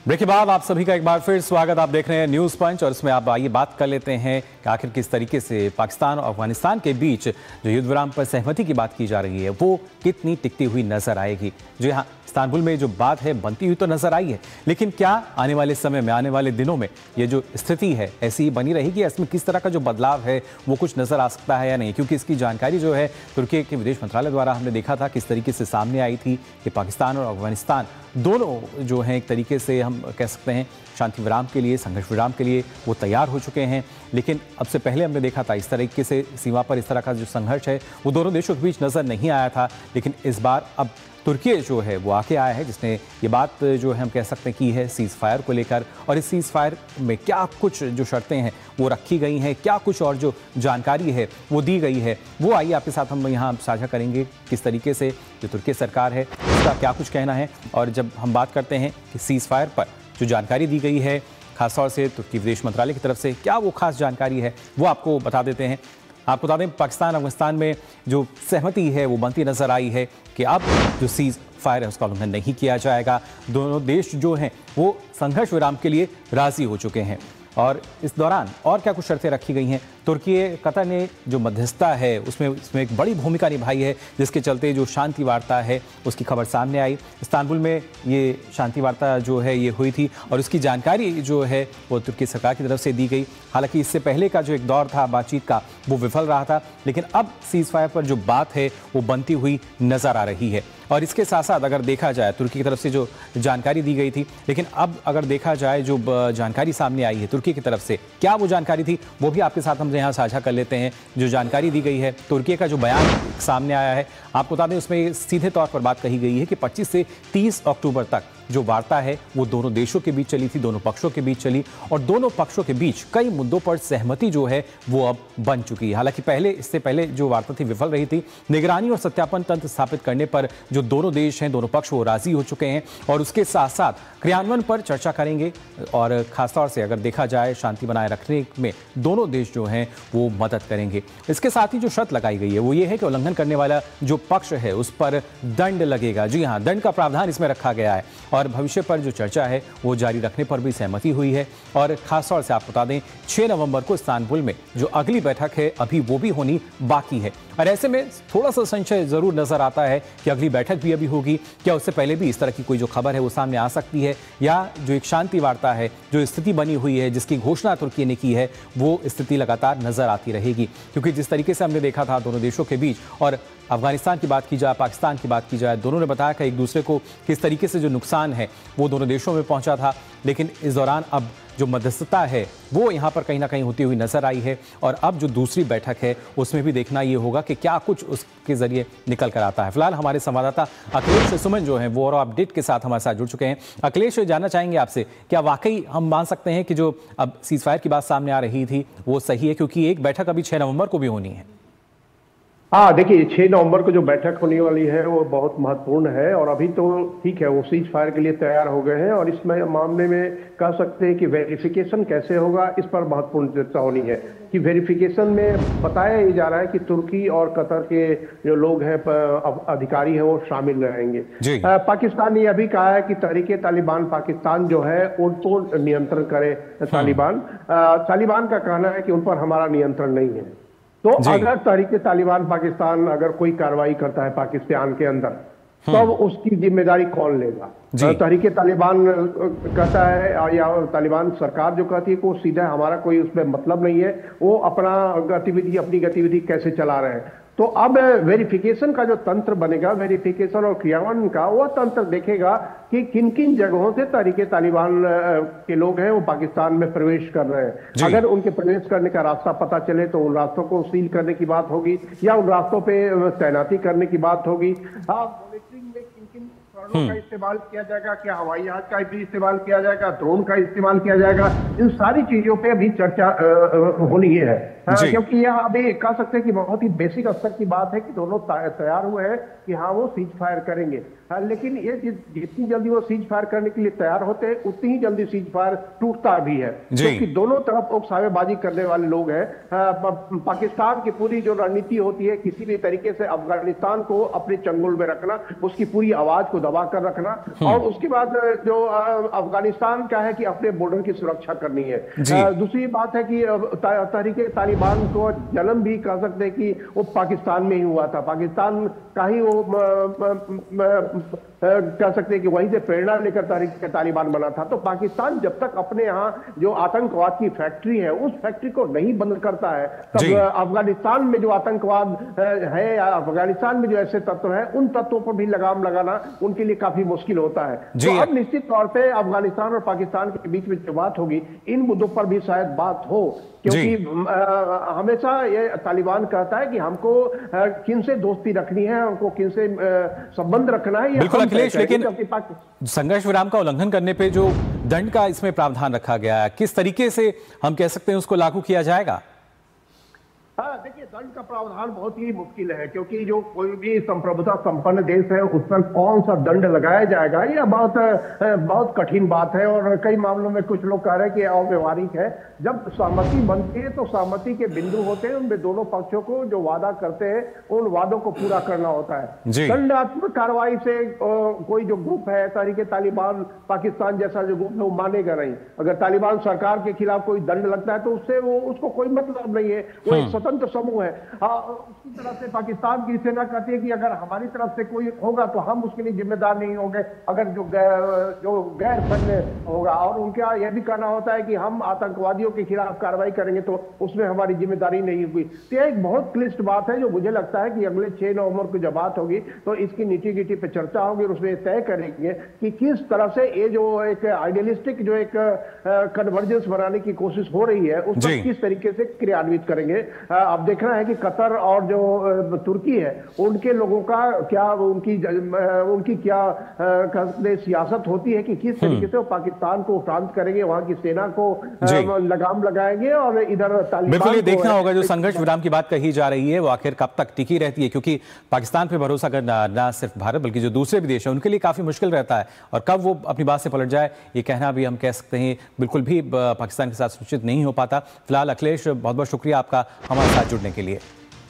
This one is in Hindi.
ब्रेक के बाद आप सभी का एक बार फिर स्वागत। आप देख रहे हैं न्यूज़ पंच और इसमें आप आइए बात कर लेते हैं कि आखिर किस तरीके से पाकिस्तान और अफगानिस्तान के बीच जो युद्ध विराम पर सहमति की बात की जा रही है वो कितनी टिकती हुई नजर आएगी। जो यहाँ इस्तांबुल में जो बात है बनती हुई तो नजर आई है, लेकिन क्या आने वाले समय में, आने वाले दिनों में ये जो स्थिति है ऐसी ही बनी रहेगी? इसमें किस तरह का जो बदलाव है वो कुछ नजर आ सकता है या नहीं? क्योंकि इसकी जानकारी जो है तुर्की के विदेश मंत्रालय द्वारा हमने देखा था किस तरीके से सामने आई थी कि पाकिस्तान और अफगानिस्तान दोनों जो हैं एक तरीके से हम कह सकते हैं शांति विराम के लिए, संघर्ष विराम के लिए वो तैयार हो चुके हैं। लेकिन अब से पहले हमने देखा था इस तरीके से सीमा पर इस तरह का जो संघर्ष है वो दोनों देशों के बीच नज़र नहीं आया था। लेकिन इस बार अब तुर्की जो है वो आके आया है, जिसने ये बात जो है हम कह सकते हैं की है सीज़ फायर को लेकर। और इस सीज़ फायर में क्या कुछ जो शर्तें हैं वो रखी गई हैं, क्या कुछ और जो जानकारी है वो दी गई है, वो आइए आपके साथ हम यहाँ साझा करेंगे। किस तरीके से जो तुर्की सरकार है उसका क्या कुछ कहना है, और जब हम बात करते हैं कि सीज़ फायर पर जो जानकारी दी गई है खासतौर से तुर्की विदेश मंत्रालय की तरफ से, क्या वो खास जानकारी है वो आपको बता देते हैं। आपको बता दें पाकिस्तान अफगानिस्तान में जो सहमति है वो बनती नजर आई है कि अब जो सीज फायर है उसका उल्लंघन नहीं किया जाएगा। दोनों देश जो हैं वो संघर्ष विराम के लिए राजी हो चुके हैं। और इस दौरान और क्या कुछ शर्तें रखी गई हैं? तुर्की कतर ने जो मध्यस्थता है उसमें एक बड़ी भूमिका निभाई है, जिसके चलते जो शांति वार्ता है उसकी खबर सामने आई। इस्तांबुल में ये शांति वार्ता जो है ये हुई थी और उसकी जानकारी जो है वो तुर्की सरकार की तरफ से दी गई। हालांकि इससे पहले का जो एक दौर था बातचीत का वो विफल रहा था, लेकिन अब सीज़ फायर पर जो बात है वो बनती हुई नज़र आ रही है। और इसके साथ साथ अगर देखा जाए तुर्की की तरफ से जो जानकारी दी गई थी, लेकिन अब अगर देखा जाए जो जानकारी सामने आई है तुर्की की तरफ से, क्या वो जानकारी थी वो भी आपके साथ हम यहाँ साझा कर लेते हैं। जो जानकारी दी गई है, तुर्की का जो बयान सामने आया है, आपको बता दें उसमें सीधे तौर पर बात कही गई है कि 25 से 30 अक्टूबर तक जो वार्ता है वो दोनों देशों के बीच चली थी, दोनों पक्षों के बीच चली, और दोनों पक्षों के बीच कई मुद्दों पर सहमति जो है वो अब बन चुकी है। हालांकि इससे पहले जो वार्ता थी विफल रही थी। निगरानी और सत्यापन तंत्र स्थापित करने पर जो दोनों देश हैं, दोनों पक्ष वो राजी हो चुके हैं और उसके साथ साथ क्रियान्वयन पर चर्चा करेंगे। और खासतौर से अगर देखा जाए शांति बनाए रखने में दोनों देश जो हैं वो मदद करेंगे। इसके साथ ही जो शर्त लगाई गई है वो ये है कि उल्लंघन करने वाला जो पक्ष है उस पर दंड लगेगा। जी हाँ, दंड का प्रावधान इसमें रखा गया है और भविष्य पर जो चर्चा है वो जारी रखने पर भी सहमति हुई है। और खासतौर से आप बता दें 6 नवंबर को इस्तांबुल में जो अगली बैठक है अभी वो भी होनी बाकी है। और ऐसे में थोड़ा सा संशय जरूर नजर आता है कि अगली बैठक भी अभी होगी, क्या उससे पहले भी इस तरह की कोई जो खबर है वो सामने आ सकती है, या जो एक शांति वार्ता है, जो स्थिति बनी हुई है जिसकी घोषणा तुर्की ने की है, वो स्थिति लगातार नजर आती रहेगी। क्योंकि जिस तरीके से हमने देखा था दोनों देशों के बीच, और अफगानिस्तान की बात की जाए, पाकिस्तान की बात की जाए, दोनों ने बताया कि एक दूसरे को किस तरीके से जो नुकसान है वो दोनों देशों में पहुंचा था। लेकिन इस दौरान अब जो मध्यस्थता है वो यहाँ पर कहीं ना कहीं होती हुई नजर आई है। और अब जो दूसरी बैठक है उसमें भी देखना ये होगा कि क्या कुछ उसके जरिए निकल कर आता है। फिलहाल हमारे संवाददाता अखिलेश सुमन जो हैं वो और अपडेट के साथ हमारे साथ जुड़ चुके हैं। अखिलेश, जानना चाहेंगे आपसे, क्या वाकई हम मान सकते हैं कि जो अब सीज़ फायर की बात सामने आ रही थी वो सही है? क्योंकि एक बैठक अभी 6 नवंबर को भी होनी है। हाँ, देखिए 6 नवंबर को जो बैठक होने वाली है वो बहुत महत्वपूर्ण है और अभी तो ठीक है वो सीज फायर के लिए तैयार हो गए हैं। और इस मामले में कह सकते हैं कि वेरिफिकेशन कैसे होगा इस पर महत्वपूर्ण चर्चा होनी है। कि वेरिफिकेशन में बताया ही जा रहा है कि तुर्की और कतर के जो लोग हैं, अधिकारी हैं, वो शामिल रहेंगे। पाकिस्तान ने अभी कहा है कि तहरीके तालिबान पाकिस्तान जो है उनको नियंत्रण करे। तालिबान का कहना है कि उन पर हमारा नियंत्रण नहीं है। तो अगर तहरीके तालिबान पाकिस्तान अगर कोई कार्रवाई करता है पाकिस्तान के अंदर, तब उसकी जिम्मेदारी कौन लेगा? तहरीके तालिबान कहता है या तालिबान सरकार जो कहती है कि वो सीधा हमारा कोई उसमें मतलब नहीं है, वो अपनी गतिविधि कैसे चला रहे हैं। तो अब वेरिफिकेशन का जो तंत्र बनेगा, वेरिफिकेशन और क्रियान्वयन का वो तंत्र देखेगा कि किन किन जगहों से तहरीके तालिबान के लोग हैं वो पाकिस्तान में प्रवेश कर रहे हैं। अगर उनके प्रवेश करने का रास्ता पता चले तो उन रास्तों को सील करने की बात होगी या उन रास्तों पे तैनाती करने की बात होगी। मॉनिटरिंग में किन किन उपकरणों का इस्तेमाल किया जाएगा, क्या हवाई जहाज का भी इस्तेमाल किया जाएगा, ड्रोन का इस्तेमाल किया जाएगा, इन सारी चीजों पे अभी चर्चा होनी है। क्योंकि यह अभी कह सकते हैं कि बहुत ही बेसिक स्तर की बात है कि दोनों तैयार हुए हैं कि हाँ वो सीज फायर करेंगे। लेकिन ये जितनी जल्दी वो सीज फायर करने के लिए तैयार होते हैं उतनी ही जल्दी सीज फायर टूटता भी है, क्योंकि दोनों तरफ उकसावेबाजी करने वाले लोग हैं। पाकिस्तान की पूरी जो रणनीति होती है किसी भी तरीके से अफगानिस्तान को अपने चंगुल में रखना, उसकी पूरी आवाज को दबा कर रखना, और उसके बाद जो अफगानिस्तान का है कि अपने बॉर्डर की सुरक्षा करनी है। दूसरी बात है कि तहरीके तालिबान को जन्म भी कह सकते हैं कि वो पाकिस्तान में ही हुआ था, पाकिस्तान का ही वो कह सकते हैं कि वहीं से प्रेरणा लेकर तहरीक तालिबान बना था। तो पाकिस्तान जब तक अपने यहाँ जो आतंकवाद की फैक्ट्री है उस फैक्ट्री को नहीं बंद करता है, तब अफगानिस्तान में जो आतंकवाद है या अफगानिस्तान में जो ऐसे तत्व हैं उन तत्वों पर भी लगाम लगाना उनके लिए काफी मुश्किल होता है। तो अब निश्चित तौर पर अफगानिस्तान और पाकिस्तान के बीच में जो बात होगी इन मुद्दों पर भी शायद बात हो, क्योंकि हमेशा ये तालिबान कहता है कि हमको किन से दोस्ती रखनी है, हमको किन से संबंध रखना है। बिल्कुल अखिलेश, लेकिन संघर्ष विराम का उल्लंघन करने पे जो दंड का इसमें प्रावधान रखा गया है, किस तरीके से हम कह सकते हैं उसको लागू किया जाएगा? हाँ, देखिए दंड का प्रावधान बहुत ही मुश्किल है, क्योंकि जो कोई भी संप्रभुता संपन्न देश है उस पर कौन सा दंड लगाया जाएगा यह बहुत कठिन बात है। और कई मामलों में कुछ लोग कह रहे हैं कि अव्यवहारिक है। जब सहमति बनती है तो सहमति के बिंदु होते हैं, उनमें दोनों पक्षों को जो वादा करते हैं उन वादों को पूरा करना होता है। दंडात्मक कार्रवाई से कोई जो ग्रुप है तहरीके तालिबान पाकिस्तान जैसा जो ग्रुप है वो मानेगा नहीं। अगर तालिबान सरकार के खिलाफ कोई दंड लगता है तो उससे उसको कोई मतलब नहीं है, वो एक स्वतंत्र समूह है। उसकी तरफ से पाकिस्तान की सेना कहती है कि अगर हमारी तरफ से कोई होगा तो हम उसके लिए जिम्मेदार नहीं होंगे, अगर जो गैर सैन्य होगा। और उनका यह भी कहना होता है कि हम आतंकवादियों के खिलाफ कार्रवाई करेंगे तो उसमें हमारी जिम्मेदारी नहीं हुई। तो यह एक बहुत क्लिष्ट बात है जो मुझे लगता है कि अगले 6 नवंबर को जब बात होगी तो इसकी नीति गिटी पे चर्चा होगी और उसमें तय करेंगे कि किस तरह से ये जो एक आइडियलिस्टिक जो एक कन्वर्जेंस बनाने की कोशिश हो रही है उस पर किस तरीके से क्रियान्वित करेंगे। अब देखना है कि कतर और जो तुर्की है उनके लोगों का क्या उनकी क्या सियासत होती है कि किस तरीके से वो पाकिस्तान को शांत करेंगे, वहां की सेना को लगाम लगाएंगे और इधर तालिबान। बिल्कुल ये देखना होगा जो संघर्ष विराम की बात कही जा रही है वो आखिर कब तक टिकी रहती है, क्योंकि पाकिस्तान पे भरोसा करना न सिर्फ भारत बल्कि जो दूसरे भी देश है उनके लिए काफी मुश्किल रहता है, और कब वो अपनी बात से पलट जाए ये कहना भी हम कह सकते हैं बिल्कुल भी पाकिस्तान के साथ सुनिश्चित नहीं हो पाता। फिलहाल अखिलेश बहुत बहुत शुक्रिया आपका हमारे साथ जुड़ने के लिए।